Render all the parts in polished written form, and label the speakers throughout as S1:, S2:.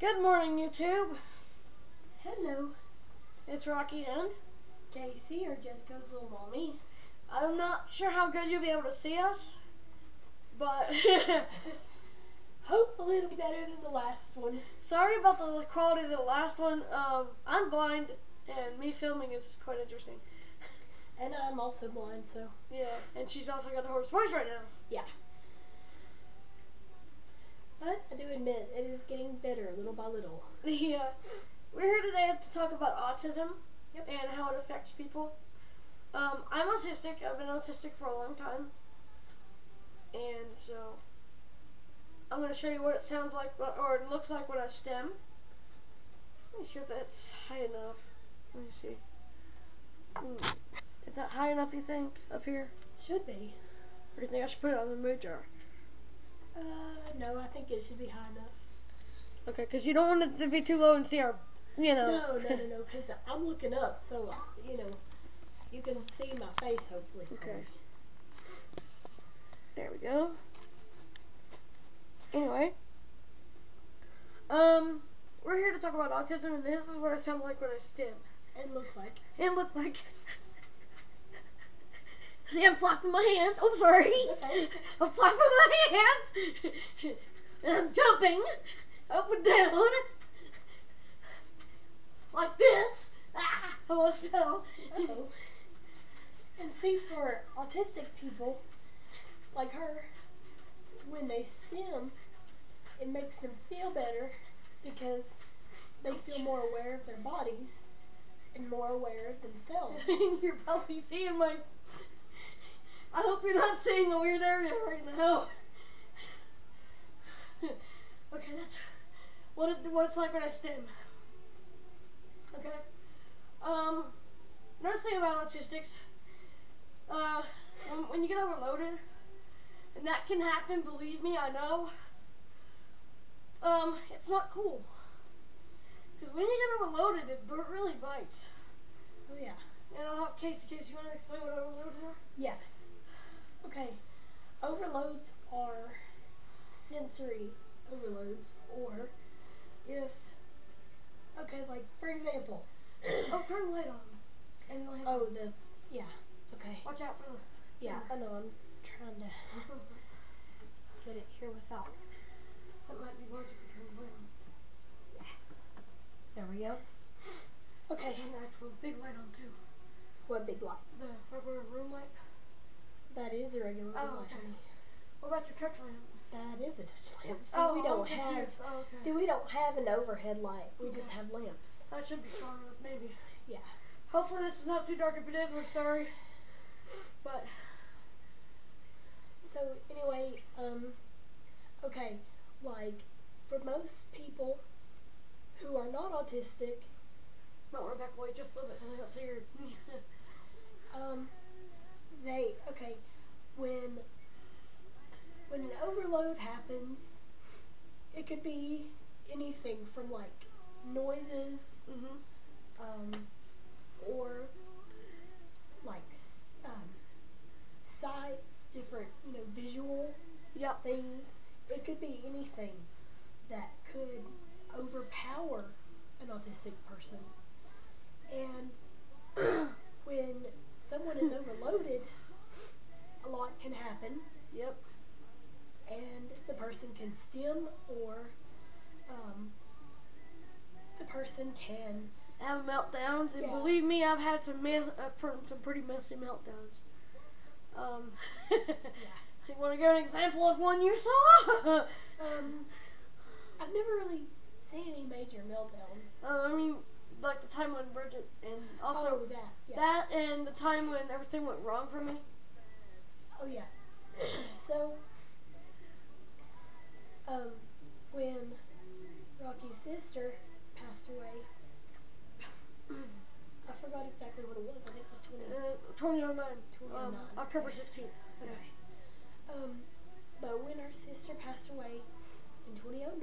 S1: Good morning, YouTube.
S2: Hello,
S1: It's Rocky and
S2: Casey, or Jessica's little mommy.
S1: I'm not sure how good you'll be able to see us, but
S2: Hopefully it'll be better than the last one.
S1: sorry about the quality of the last one. I'm blind, and me filming is quite interesting.
S2: And I'm also blind, so.
S1: Yeah, and she's also got a hoarse voice right now.
S2: Yeah. But I do admit, it is getting better little by little.
S1: Yeah. We're here today to talk about autism.
S2: Yep.
S1: And how it affects people. I'm autistic. I've been autistic for a long time. And so I'm going to show you what it sounds like, or it looks like when I stem. Let me see if that's high enough. Let me see. Is that high enough, you think, up here?
S2: Should be.
S1: Or do you think I should put it on the mood jar?
S2: No, I think it should be high enough.
S1: Okay, because you don't want it to be too low and see our,
S2: No, because I'm looking up, so, you can see my face, hopefully.
S1: Okay. There we go. Anyway. We're here to talk about autism, and this is what I sound like when I stem.
S2: And look like.
S1: And look like. See, I'm flapping my hands. Oh, sorry.
S2: Okay.
S1: I'm flapping my hands. And I'm jumping up and down. Like this. Ah, I almost fell.
S2: Uh-oh. And see, for autistic people, like her, when they stem, it makes them feel better because they feel more aware of their bodies and more aware of themselves.
S1: You're probably seeing my... I hope you're not seeing a weird area right now. Okay, that's what it's like when I stem. Okay. Another thing about autistics, when you get overloaded, and that can happen, believe me, I know. It's not cool. Because when you get overloaded, it really bites.
S2: Oh yeah.
S1: And I'll have Casey, you want to explain what overloads are?
S2: Yeah. Okay. Overloads are sensory overloads, or if, okay, like for example.
S1: Oh, turn the light on. And the light
S2: Oh,
S1: on.
S2: Yeah. Okay.
S1: Watch out for the...
S2: Yeah, I know, I'm trying to get it here without.
S1: That might be worse if you turn the light on.
S2: There we go. Okay.
S1: And the actual big light on too.
S2: What big light?
S1: The regular room light.
S2: That is the regular room light, honey.
S1: What about your touch lamp?
S2: That is a touch lamp. See,
S1: Oh,
S2: we don't
S1: I'm
S2: have.
S1: confused. Oh, okay.
S2: See, we don't have an overhead light. We just have lamps.
S1: That should be strong enough, maybe.
S2: Yeah.
S1: Hopefully this is not too dark. If it is, we're sorry. But.
S2: So anyway, okay, like for most people who are not autistic,
S1: Might want to back away just a little bit so they don't see your.
S2: okay, when an overload happens, it could be anything from like noises, or like sights, different visual things. It could be anything that could overpower an autistic person. And when someone is overloaded, a lot can happen.
S1: Yep.
S2: And the person can stem, or the person can
S1: have meltdowns, and believe me, I've had some pretty messy meltdowns. You want to give an example of one you saw?
S2: I've never really seen any major meltdowns.
S1: I mean, like the time when Bridget, and also that, and the time when everything went wrong for me.
S2: Oh yeah. So, when Rocky's sister passed away, I forgot exactly what it was. I think it was
S1: 2009.
S2: 2009.
S1: October 16th.
S2: Okay. But when our sister passed away in 2009,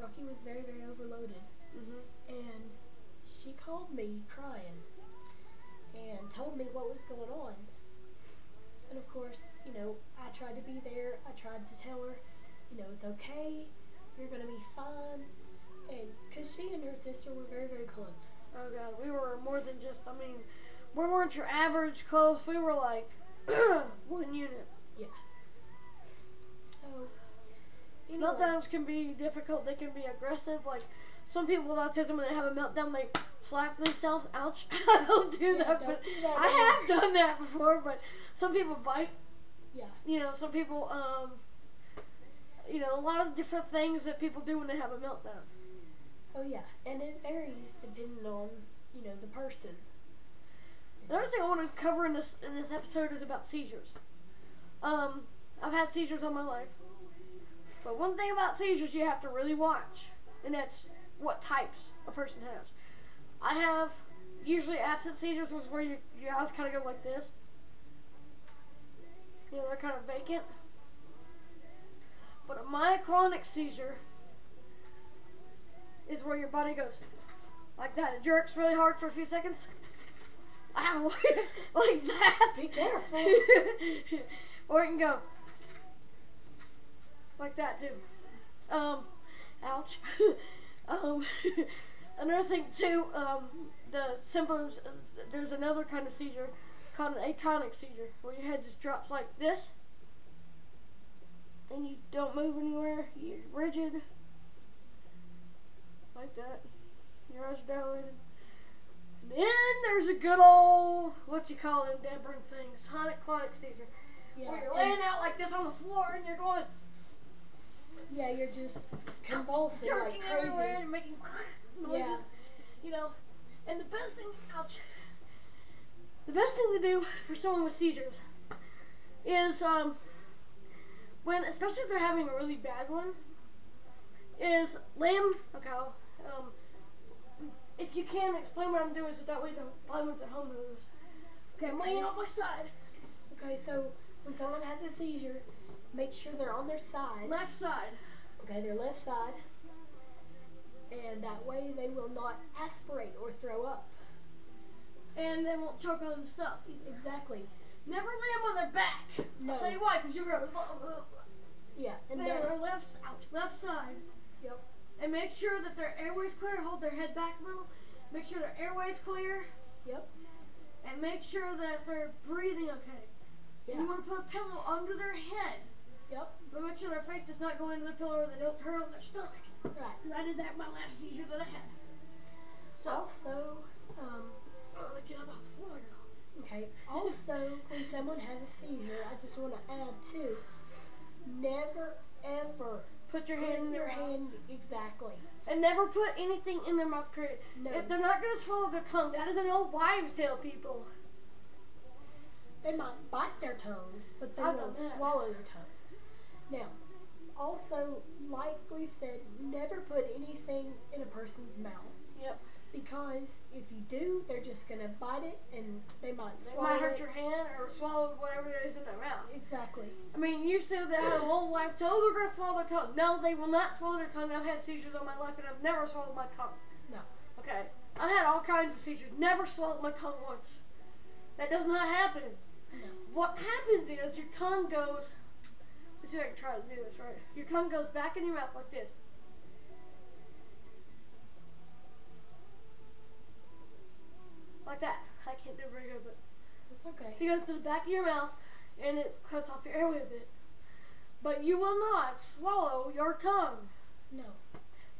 S2: Rocky was very, very overloaded. And she called me crying and told me what was going on. And of course, I tried to be there. I tried to tell her, it's okay. You're going to be fine. And because she and her sister were very, very close.
S1: Oh God, we were more than just. I mean, we weren't your average close. We were like one unit.
S2: Yeah. So, anyway.
S1: Meltdowns can be difficult. They can be aggressive. Like some people with autism, when they have a meltdown, they slap themselves. Ouch! I don't do that,
S2: don't
S1: but
S2: do that
S1: I have done that before. But some people bite.
S2: Yeah.
S1: Some people, a lot of different things that people do when they have a meltdown.
S2: Oh yeah, and it varies depending on the person.
S1: Another thing I want to cover in this episode is about seizures. I've had seizures all my life, but one thing about seizures you have to really watch, and that's what types a person has. I have usually absent seizures, which is where your eyes kind of go like this. They're kind of vacant. But a myoclonic seizure is where your body goes like that. It jerks really hard for a few seconds. Ow! Like that.
S2: Be careful.
S1: Or it can go like that too. Ouch. Another thing too, the symptoms, there's another kind of seizure called an atonic seizure, where your head just drops like this, and you don't move anywhere, you're rigid, like that, your eyes are dilated. And then there's a good old, what you call them dead-brain things, tonic-clonic seizure, where you're laying out like this on the floor, and you're going...
S2: Yeah, you're just convulsing like crazy.
S1: Everywhere and making noises.
S2: Yeah.
S1: And the best thing, the best thing to do for someone with seizures is, especially if they're having a really bad one, is lay them, if you can explain what I'm doing so that way the violence at home knows. Okay, I'm laying on my side.
S2: Okay, so when someone has a seizure, make sure they're on their side.
S1: Left side.
S2: Okay, their left side. And that way they will not aspirate or throw up.
S1: And they won't choke on stuff either.
S2: Exactly.
S1: Never lay them on their back.
S2: No.
S1: I'll tell you why, because you're going
S2: yeah, and
S1: they're left side.
S2: Yep.
S1: And make sure that their airway's clear. Hold their head back a little. Make sure their airway's clear.
S2: Yep.
S1: And make sure that they're breathing okay.
S2: Yeah.
S1: And you want to put a pillow under their head.
S2: Yep.
S1: But make sure their face does not go into the pillow or they don't turn on their stomach.
S2: Right.
S1: Because I did that in my last seizure that I had. So,
S2: also, okay, also, when someone has a seizure, I just want to add too, never ever
S1: put your hand in their mouth.
S2: Exactly.
S1: And never put anything in their mouth, period.
S2: No.
S1: If they're not going to swallow their tongue, that is an old wives' tale, people.
S2: They might bite their tongues, but they won't swallow their tongues. Now, also, like we've said, never put anything in a person's mouth.
S1: Yep.
S2: Because if you do, they're just going to bite it and they might swallow it.
S1: They might hurt your hand or swallow whatever there is in their mouth.
S2: Exactly.
S1: I mean, you said that an old wife told they're going to swallow their tongue. No, they will not swallow their tongue. I've had seizures all my life and I've never swallowed my tongue.
S2: No.
S1: Okay. I've had all kinds of seizures. Never swallowed my tongue once. That does not happen.
S2: No.
S1: What happens is your tongue goes... Let's see if I can try to do this right. Your tongue goes back in your mouth like this. Like that. I can't do it very good, but...
S2: It's okay.
S1: It goes to the back of your mouth, and it cuts off your airway a bit. But you will not swallow your tongue.
S2: No.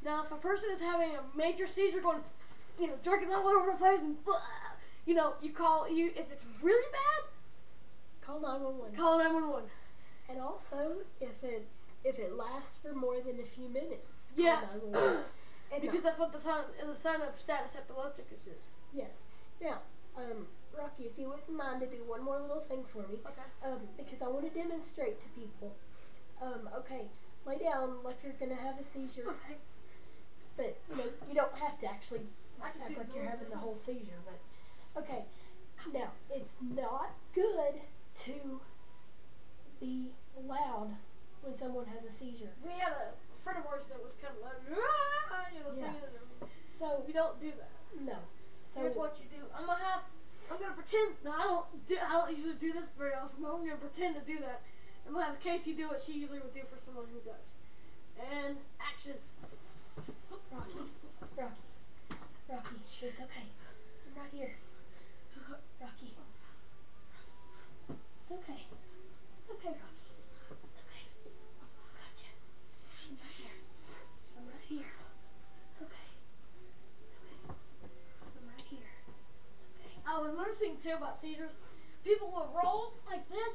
S1: Now, if a person is having a major seizure going, jerking all over the place, and, if it's really bad,
S2: call 911.
S1: Call 911.
S2: And also, if it lasts for more than a few minutes,
S1: yes.
S2: call 911.
S1: Because that's what the sign of status epilepticus is.
S2: Yes. Now, Rocky, if you wouldn't mind to do one more little thing for me.
S1: Okay.
S2: Because I want to demonstrate to people. Okay, lay down like you're going to have a seizure.
S1: Okay.
S2: But, you don't have to actually act like you're having the whole seizure. But, okay. Now, it's not good to be loud when someone has a seizure.
S1: We had a friend of ours that was kind of loud.
S2: Yeah.
S1: Singing.
S2: So,
S1: you don't do that.
S2: No. So,
S1: here's what you do. I'm going to have I'm gonna pretend. No, I don't usually do this very often, but I'm gonna pretend to do that. I'm gonna have Casey do what she usually would do for someone who does. And action.
S2: Rocky, Rocky, Rocky, it's okay. I'm right here. Rocky. It's okay. It's okay, Rocky. It's okay. Gotcha. I'm right here. I'm right here. It's okay. It's okay. I'm right here. It's okay.
S1: Oh, another thing too about seizures, people will roll like this.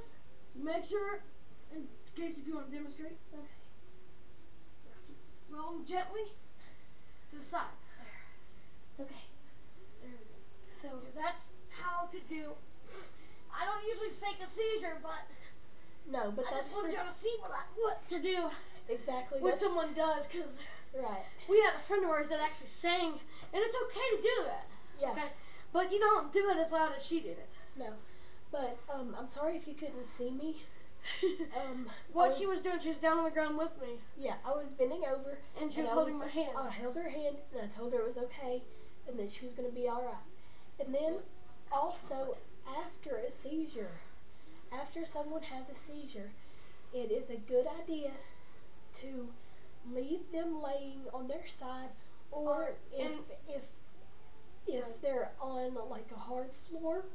S1: Make sure, in case if you want to demonstrate,
S2: Okay. Rocky.
S1: roll them gently to the side.
S2: There. It's okay.
S1: There we go.
S2: So
S1: That's how to do. I don't usually fake a seizure, but
S2: no, but
S1: I
S2: that's
S1: just wanted y'all to see what to do
S2: exactly
S1: when
S2: that's
S1: someone does, because
S2: right.
S1: we had a friend of ours that actually sang, and it's okay to do that.
S2: Yeah.
S1: Okay, but you don't do it as loud as she did it.
S2: No, but I'm sorry if you couldn't see me.
S1: What she was doing, she was down on the ground with me.
S2: Yeah, I was bending over
S1: And she was holding my hand.
S2: I held her hand and I told her it was okay and that she was going to be all right. And then also after a seizure, after someone has a seizure, it is a good idea to leave them laying on their side, or if they're on like a hard floor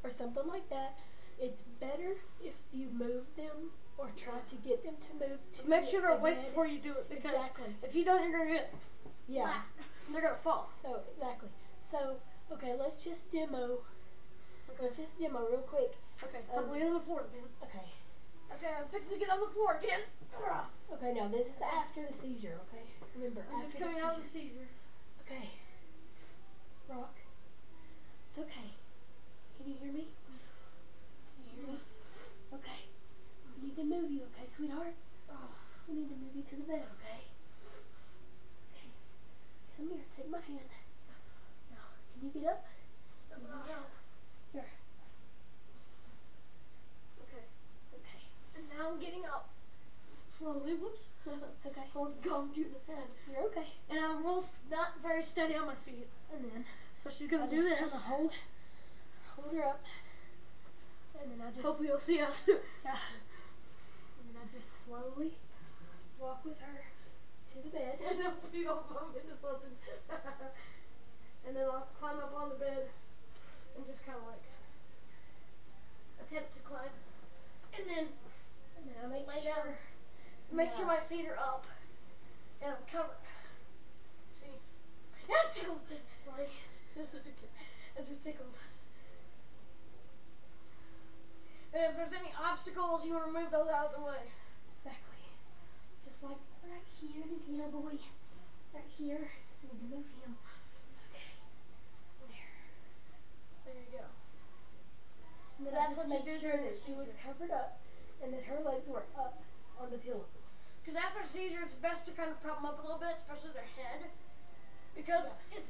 S2: or something like that, it's better if you move them or try to get them to move to
S1: make sure they're
S2: a
S1: awake
S2: bed.
S1: before you do it, because
S2: Exactly.
S1: if you don't, you're gonna get
S2: yeah.
S1: they're gonna fall.
S2: So exactly. So okay, let's just demo.
S1: Okay.
S2: Let's just demo real quick.
S1: Okay, I'm laying on the floor again.
S2: Okay.
S1: Okay, I'm fixing to get on the floor again.
S2: Okay, now this is after the seizure. Okay, remember
S1: I'm
S2: after
S1: just coming
S2: the
S1: out of the
S2: seizure.
S1: seizure.
S2: Okay. Rock. It's okay. Can you hear me? Can you hear me? Okay. We need to move you, okay, sweetheart? We need to move you to the bed, okay? Okay. Come here, take my hand. Now, can you get up?
S1: No.
S2: Here.
S1: Okay.
S2: Okay.
S1: And now I'm getting up. Slowly, whoops.
S2: Okay.
S1: Hold gum to the head.
S2: You're okay.
S1: And I'm not very steady on my feet.
S2: And then,
S1: So she's gonna
S2: I
S1: do this.
S2: just kind of hold her up. And then I just...
S1: Hopefully you'll see us.
S2: Yeah. And then I just slowly walk with her to the bed.
S1: And hopefully you don't bump into something. And then I'll climb up on the bed and just kind of like attempt to climb. And then
S2: I make
S1: lay
S2: sure...
S1: down. Make sure my feet are up and I'm covered. See? That tickles. Sorry. It just tickles. And if there's any obstacles, you want to move those out of the way.
S2: Exactly. Just like right here, this little boy. Right here. I need to move him. Okay.
S1: There you go.
S2: And then
S1: That's
S2: I just
S1: what you
S2: made
S1: do
S2: sure
S1: during
S2: that
S1: a
S2: she was
S1: seizure.
S2: covered up and that her legs were up on the pillow.
S1: Because after a seizure, it's best to kind of prop them up a little bit, especially their head. Because if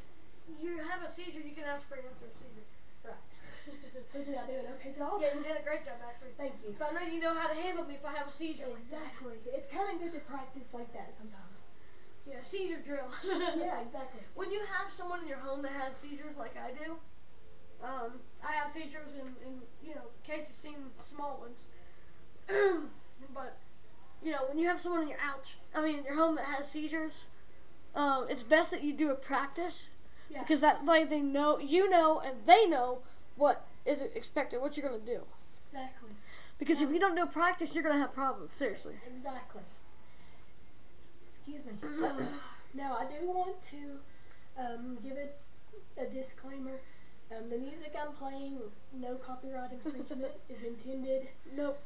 S1: you have a seizure, you can aspirate after a seizure.
S2: Right. So did I do an okay job?
S1: Yeah, you did a great job, actually.
S2: Thank you.
S1: So I know you know how to handle me if I have a seizure.
S2: Exactly. It's kind of good to practice like that sometimes.
S1: Yeah, seizure drill.
S2: Yeah, exactly.
S1: When you have someone in your home that has seizures like I do, I have seizures in Casey's seen small ones. But, when you have someone in your home that has seizures, it's best that you do a practice.
S2: Yeah.
S1: Because that way they know, and they know what is expected, what you're going to do.
S2: Exactly.
S1: Because if you don't do practice, you're going to have problems, seriously.
S2: Exactly. Excuse me. Now, I do want to give a disclaimer. The music I'm playing, no copyright infringement is intended.
S1: Nope.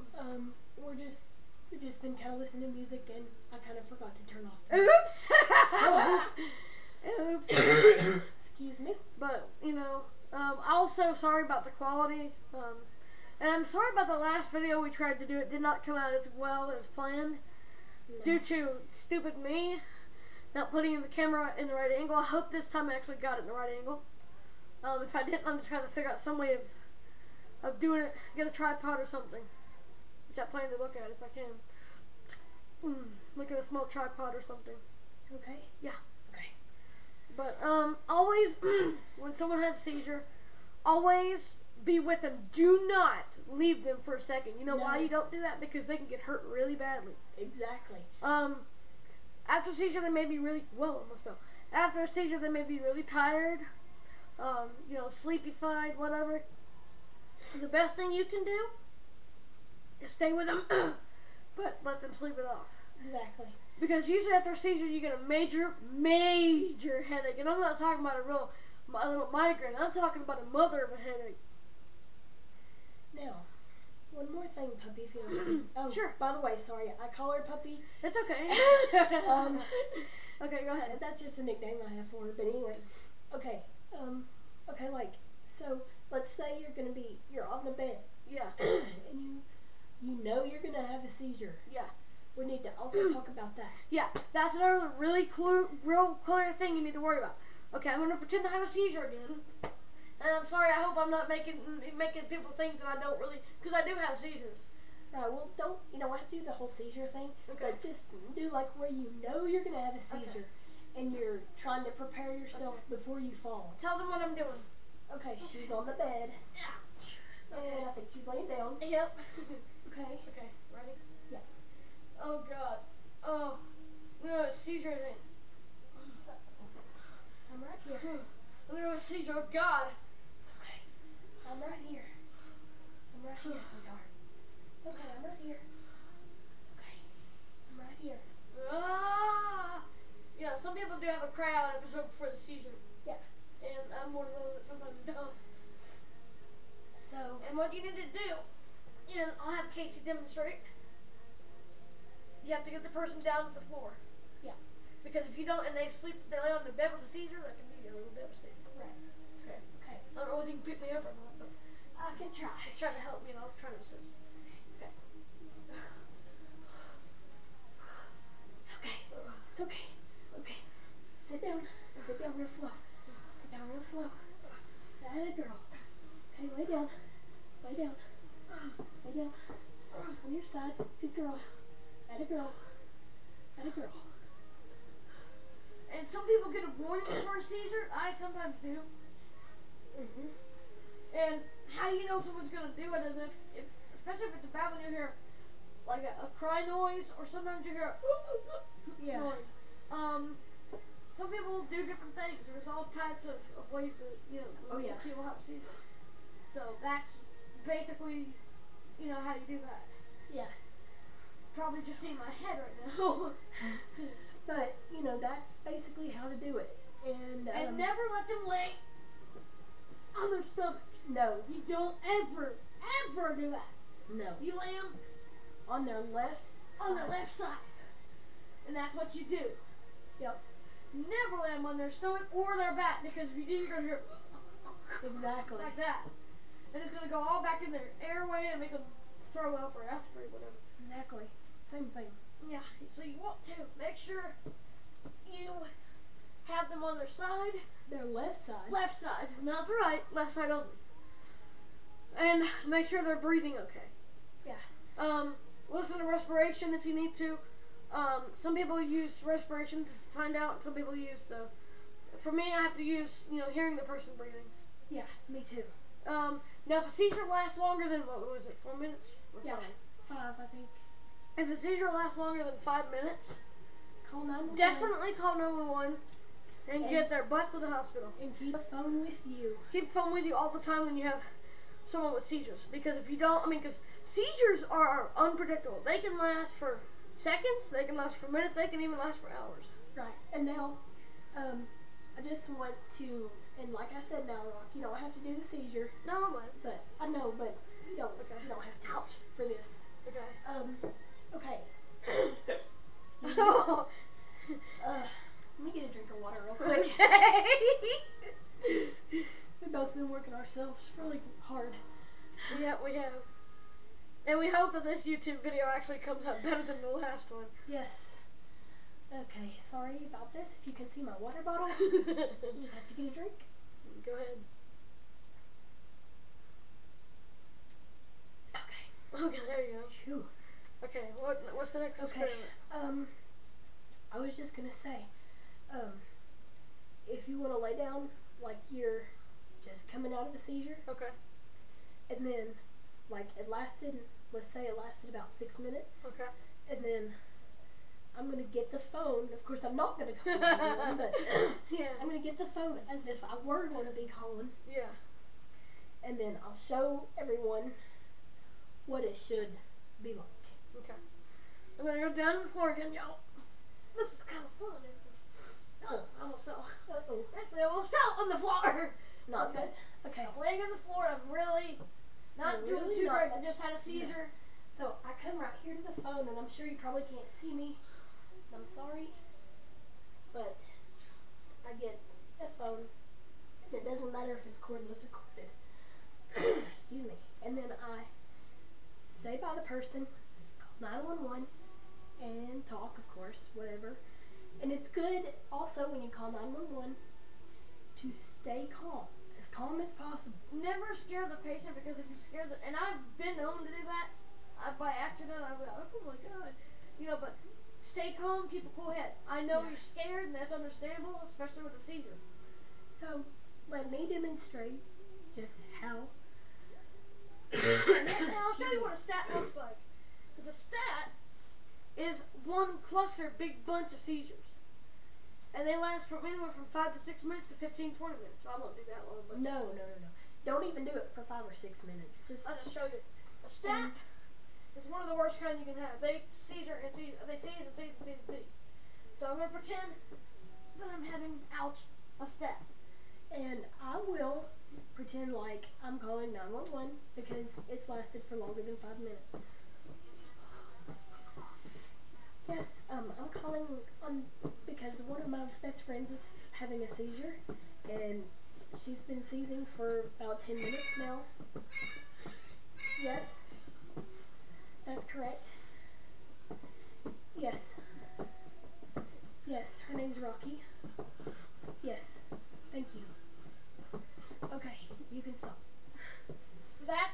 S2: We've just been kind of listening to music, and I kind of forgot to turn off.
S1: Oops.
S2: Oops. Excuse me.
S1: But, also sorry about the quality. And I'm sorry about the last video we tried to do. It did not come out as well as planned.
S2: No.
S1: Due to stupid me not putting the camera in the right angle. I hope this time I actually got it in the right angle. If I didn't, I'm just trying to figure out some way of doing it. Get a tripod or something. Which I plan to look at if I can. Look at a small tripod or something.
S2: Okay.
S1: Yeah.
S2: Okay.
S1: But always when someone has a seizure, always be with them. Do not leave them for a second. You know
S2: No.
S1: why you don't do that? Because they can get hurt really badly.
S2: Exactly.
S1: After a seizure, they may be really almost fell. After a seizure, they may be really tired. You know, sleepy-fied, whatever. The best thing you can do is stay with them, but let them sleep it off.
S2: Exactly.
S1: Because usually after a seizure, you get a major headache, and I'm not talking about a little migraine. I'm talking about a mother of a headache.
S2: Now, one more thing, Puppy feels. Oh,
S1: sure.
S2: By the way, sorry, I call her Puppy.
S1: It's okay. Okay, go ahead.
S2: That's just a nickname I have for her. But anyway, okay, like, so let's say you're on the bed.
S1: Yeah.
S2: And you know you're gonna have a seizure.
S1: Yeah.
S2: We need to also talk about that.
S1: Yeah, that's another real clear thing you need to worry about. Okay, I'm gonna pretend to have a seizure again. And I'm sorry, I hope I'm not making people think that I don't really, because I do have seizures.
S2: Right, well, you don't have to do the whole seizure thing,
S1: Okay.
S2: but just do like where you know you're going to have a seizure,
S1: okay.
S2: And you're trying to prepare yourself before you fall.
S1: Tell them what I'm doing.
S2: Okay, she's on the bed.
S1: Okay.
S2: And I think she's laying down.
S1: Yep.
S2: Okay.
S1: Okay, ready?
S2: Yeah.
S1: Oh, God. Oh, no, seizure thing.
S2: I'm right here.
S1: I'm gonna have a seizure, oh, God.
S2: Okay, I'm right here. I'm right here, sweetheart. It's okay, I'm right here. It's okay. I'm right here.
S1: Ah! Yeah, some people do have a cry out episode before the seizure.
S2: Yeah.
S1: And I'm one of those that sometimes don't.
S2: So.
S1: And what you need to do is, I'll have Casey demonstrate. You have to get the person down to the floor.
S2: Yeah.
S1: Because if you don't, and they lay on the bed with a seizure, that can be a little devastating.
S2: Right.
S1: Okay.
S2: Okay.
S1: I don't know if you can pick me up or not, but
S2: I can try.
S1: just try to help me, and I'll try to assist. Okay.
S2: It's okay. Okay. Sit down. Sit down real slow. Sit down real slow. That girl. Okay, lay down. Lay down. Lay down. On your side. Good girl. That a girl. That a girl.
S1: And some people get a warning for a seizure. I sometimes do. And how you know someone's gonna do it is if especially if it's bad when you hear like a cry noise, or sometimes you hear a noise. Some people do different things. There's all types of ways that people have seizures. So that's basically how you do that.
S2: Yeah.
S1: Probably just seeing my head right now.
S2: But that's basically how to do it. And
S1: never let them lay on their stomach.
S2: No.
S1: You don't ever do that.
S2: No.
S1: You lay them
S2: on their left
S1: side. And that's what you do.
S2: Yep.
S1: Never lay them on their stomach or their back, because if you do, you're going to hear
S2: exactly
S1: like that. And it's going to go all back in their airway and make them throw up or aspirate, whatever.
S2: Exactly. Same thing.
S1: Yeah. So you want to make sure you have them on their side.
S2: Their left side.
S1: Left side. Not the right. Left side only. And make sure they're breathing okay.
S2: Yeah.
S1: Listen to respiration if you need to. Some people use respiration to find out. Some people use for me, I have to use, hearing the person breathing.
S2: Yeah, me too.
S1: Now if a seizure lasts longer than, what was it, 4 minutes? Or
S2: yeah, 5, I think.
S1: If a seizure lasts longer than 5 minutes,
S2: call 911.
S1: Definitely call 911 and get their butts to the hospital.
S2: And keep a phone with you.
S1: Keep a phone with you all the time when you have someone with seizures. Because if you don't, because seizures are unpredictable. They can last for seconds, they can last for minutes, they can even last for hours.
S2: Right. And now, I just want to, and like I said now, Rock, you don't have to do the seizure.
S1: No, man.
S2: But I know, but you don't have to ouch for this.
S1: Okay.
S2: Okay. Let me get a drink of water real quick.
S1: Okay.
S2: We've both been working ourselves really hard.
S1: Yeah, we have. And we hope that this YouTube video actually comes out better than the last one.
S2: Yes. Okay, sorry about this. If you can see my water bottle, you just have to get a drink.
S1: Go ahead. Okay, there you go.
S2: Phew.
S1: Okay, what's the next experiment?
S2: I was just gonna say, if you want to lay down like you're just coming out of a seizure.
S1: Okay.
S2: and then, like, it lasted, let's say it lasted about 6 minutes.
S1: Okay.
S2: And then I'm going to get the phone. Of course, I'm not going to call anyone, but
S1: yeah.
S2: I'm going to get the phone as if I were going to be calling.
S1: Yeah.
S2: And then I'll show everyone what it should be like.
S1: Okay. I'm going to go down to the floor again, y'all. This is kind of fun. Oh, I almost fell.
S2: Uh-oh.
S1: Actually, I almost fell on the floor.
S2: Not
S1: okay.
S2: good. Okay.
S1: I'm laying on the floor. I'm really not doing too great. I just had a seizure.
S2: No. So I come right here to the phone, and I'm sure you probably can't see me. I'm sorry, but I get a phone, and it doesn't matter if it's cordless or corded. Excuse me. And then I stay by the person, call 911, and talk, of course, whatever. And it's good also when you call 911 to stay calm as possible.
S1: Never scare the patient, because if you scare the, and I've been known to do that, by accident, I've like, oh my god, but stay calm, keep a cool head. I know you're scared, and that's understandable, especially with a seizure.
S2: So let me demonstrate just how.
S1: And I'll show you what a stat looks like. Because a stat is one cluster, big bunch of seizures. And they last from anywhere from 5 to 6 minutes to 15, 20 minutes. So I won't do that long. But
S2: No. Don't even do it for 5 or 6 minutes.
S1: I'll just show you. A stat is one of the worst kind you can have. They seizure and seize. They seize and seize and seize and seize. So I'm going to pretend that I'm having, a stat.
S2: And I will pretend like I'm calling 911 because it's lasted for longer than 5 minutes. Yes, I'm calling on because one of my best friends is having a seizure, and she's been seizing for about 10 minutes now. Yes, that's correct. Yes. Yes, her name's Rocky. Yes, thank you. Okay, you can stop.
S1: That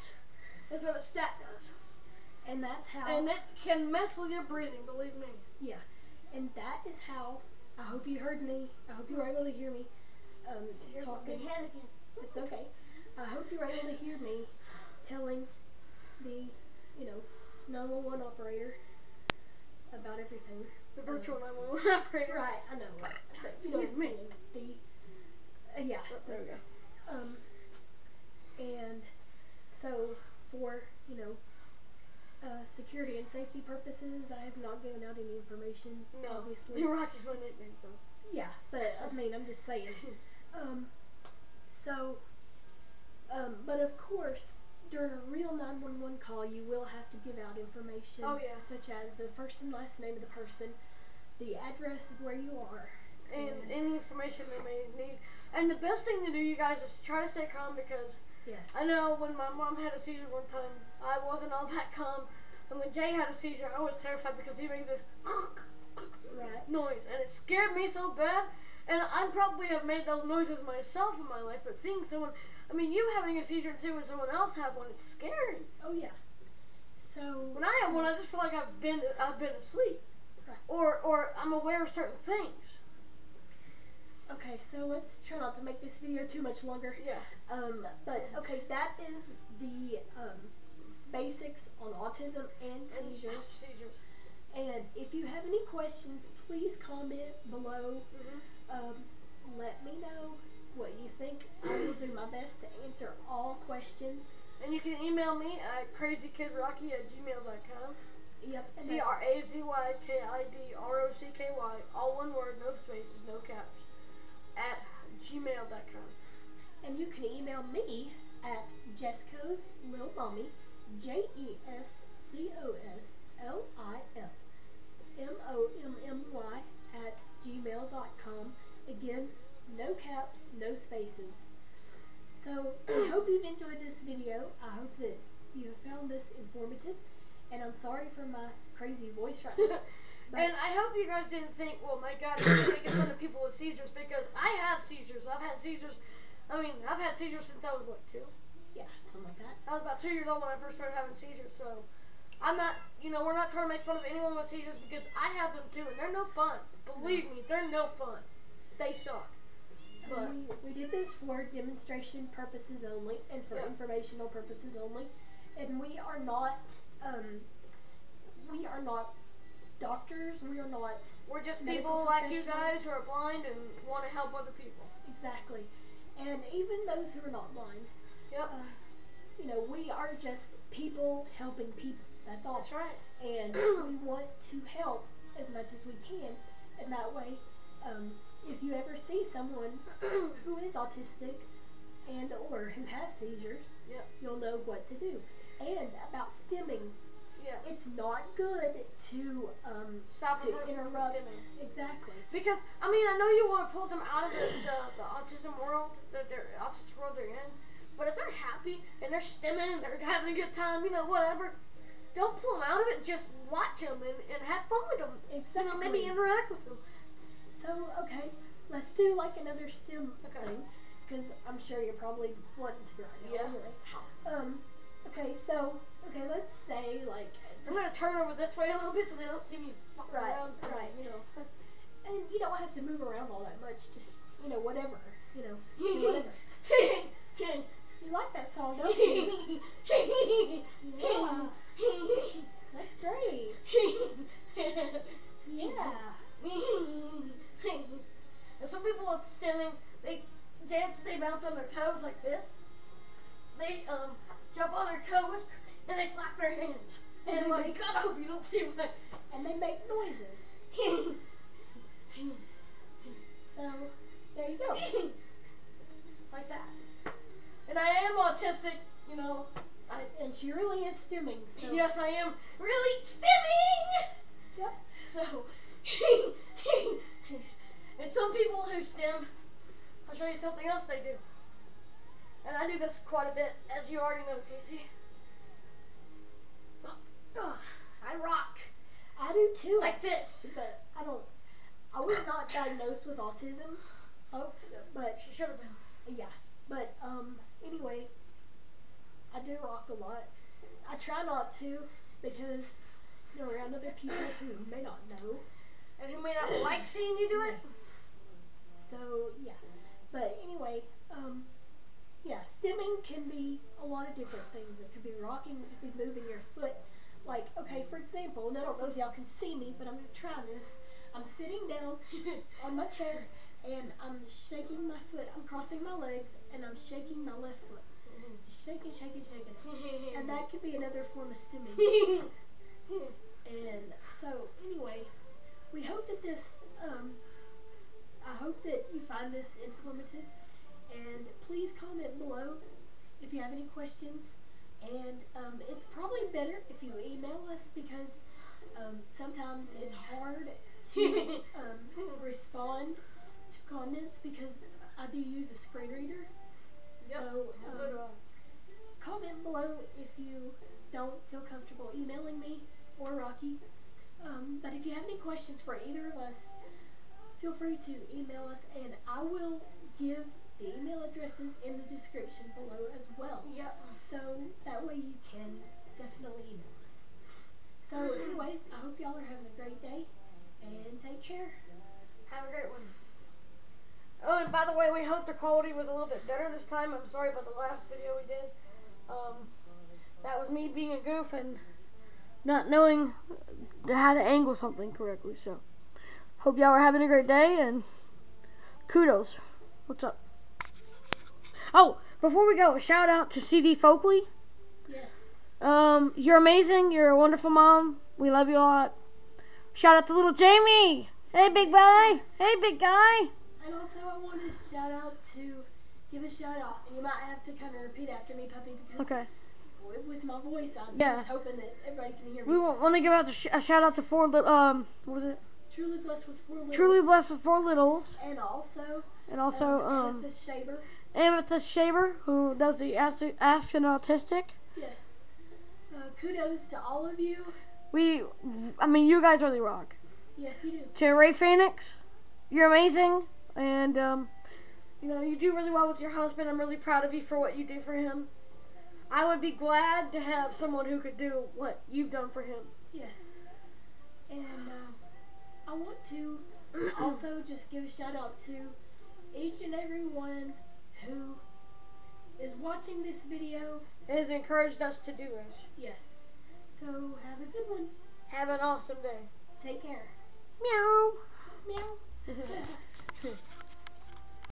S1: is what a stat does.
S2: And that's how.
S1: And it can mess with your breathing, believe me.
S2: Yeah, and that is how. I hope you heard me. I hope you were able to hear me. Talking. It's okay. I hope you were able to hear me telling the, 911 operator about everything.
S1: The virtual 911 operator.
S2: Right, I know. Right. But you know what I'm saying. Yeah.
S1: There we go.
S2: And so for security and safety purposes, I have not given out any information.
S1: No,
S2: obviously.
S1: Rocky's my nickname, so.
S2: Yeah, but I'm just saying. But of course, during a real 911 call, you will have to give out information.
S1: Oh yeah.
S2: Such as the first and last name of the person, the address of where you are,
S1: and any information they may need. And the best thing to do, you guys, is try to stay calm, because I know when my mom had a seizure one time, I wasn't all that calm. And when Jay had a seizure, I was terrified because he made this noise, and it scared me so bad. And I probably have made those noises myself in my life, but seeing someone, you having a seizure and seeing someone else have one, it's scary.
S2: Oh yeah. So
S1: when I have one, I just feel like I've been asleep,
S2: right.
S1: or I'm aware of certain things.
S2: Okay, so let's try not to make this video too much longer.
S1: Yeah.
S2: But okay, that is the basics on autism and seizures. And if you have any questions, please comment below. Let me know what you think. I will do my best to answer all questions.
S1: And you can email me at crazykidrocky@gmail.com.
S2: Yep.
S1: CRAZYKIDROCKY, all one word, no spaces, no caps, at gmail.com.
S2: And you can email me at Jesco's Lil Mommy, JESCOSLIL MOMMY @gmail.com. Again, no caps, no spaces. So I hope you've enjoyed this video. I hope that you have found this informative. And I'm sorry for my crazy voice right now.
S1: And I hope you guys didn't think, well, my God, you're making fun of people with seizures, because I have seizures. I've had seizures. I've had seizures since I was, 2?
S2: Yeah, something like that.
S1: I was about 2 years old when I first started having seizures, so I'm not, we're not trying to make fun of anyone with seizures, because I have them too, and they're no fun. Believe me, they're no fun. They suck. But
S2: we did this for demonstration purposes only and for informational purposes only, and um, we are not doctors. We are not.
S1: We're just people like you guys who are blind and want to help other people.
S2: Exactly, and even those who are not blind.
S1: Yep.
S2: We are just people helping people. That's all.
S1: That's right.
S2: And we want to help as much as we can, and that way, if you ever see someone who is autistic and or who has seizures, you'll know what to do. And about stimming, it's not good to
S1: stop
S2: to
S1: a person from
S2: interrupt.
S1: stimming.
S2: Exactly.
S1: Because I mean, I know you want to pull them out of the autism world, the autistic world they're in. But if they're happy and they're stimming and they're having a good time, whatever, don't pull them out of it. Just watch them and have fun with them.
S2: Exactly.
S1: Maybe interact with them.
S2: So, okay, let's do like another stim thing, because I'm sure you're probably wanting to right now.
S1: Yeah.
S2: Anyway. Okay, let's say like.
S1: I'm gonna turn over this way a little bit so they don't see me fucking around.
S2: Right. And you don't have to move around all that much. Just whatever. Whatever. You like that song, don't you? Yeah. That's great. Yeah.
S1: And some people with stimming, they dance, they bounce on their toes like this. They jump on their toes and they flap their hands. And God, I hope you don't see what.
S2: And they make noises. So there you go.
S1: Like that. And I am autistic,
S2: and she really is stimming. So.
S1: Yes, I am really stimming.
S2: Yep.
S1: So, and some people who stim, I'll show you something else they do. And I do this quite a bit, as you already know, Casey. I rock.
S2: I do too.
S1: Like this.
S2: But I was not diagnosed with autism, folks, but
S1: she should have been.
S2: Yeah. But anyway, I do rock a lot. I try not to because around other people who may not know
S1: and who may not like seeing you do it.
S2: So yeah. But anyway, stimming can be a lot of different things. It could be rocking. It could be moving your foot. Like, okay, for example, and I don't know if y'all can see me, but I'm gonna try this. I'm sitting down on my chair and I'm shaking my foot. I'm crossing my legs and I'm shaking my left foot. Just shaking. And that could be another form of stimming. And so, anyway, we hope that this, I hope that you find this informative. And please comment below if you have any questions. And it's probably better if you email us because sometimes it's hard to respond to comments because I do use a screen reader.
S1: Yep.
S2: So comment below if you don't feel comfortable emailing me or Rocky. But if you have any questions for either of us, feel free to email us, and I will give the email addresses in the description below as well.
S1: Yep.
S2: So that way you can definitely email us. So anyways, I hope y'all are having a great day, and take care.
S1: Have a great one. Oh, and by the way, we hope the quality was a little bit better this time. I'm sorry about the last video we did. That was me being a goof and not knowing how to angle something correctly. So, hope y'all are having a great day, and kudos. What's up? Oh, before we go, a shout out to CD Folkley.
S2: Yes.
S1: You're amazing. You're a wonderful mom. We love you a lot. Shout out to little Jamie. Hey, big boy. Hey, big guy.
S2: And also, I want to give a shout out. And you might have to kind of repeat after me, puppy, because with my voice, I'm just hoping that everybody can hear me.
S1: We want to give out a shout out to what was it?
S2: Truly Blessed with 4 Littles.
S1: Truly Blessed with 4 Littles.
S2: And also
S1: Amethyst Shaver, who does the Ask an Autistic.
S2: Yes. Kudos to all of you.
S1: You guys really rock.
S2: Yes, you do.
S1: To Ray Phoenix, you're amazing, and you do really well with your husband. I'm really proud of you for what you do for him. I would be glad to have someone who could do what you've done for him.
S2: Yes. And I want to also just give a shout out to each and every one who is watching this video.
S1: It has encouraged us to do this.
S2: Yes. So have a good one.
S1: Have an awesome day.
S2: Take care.
S1: Meow.
S2: Meow.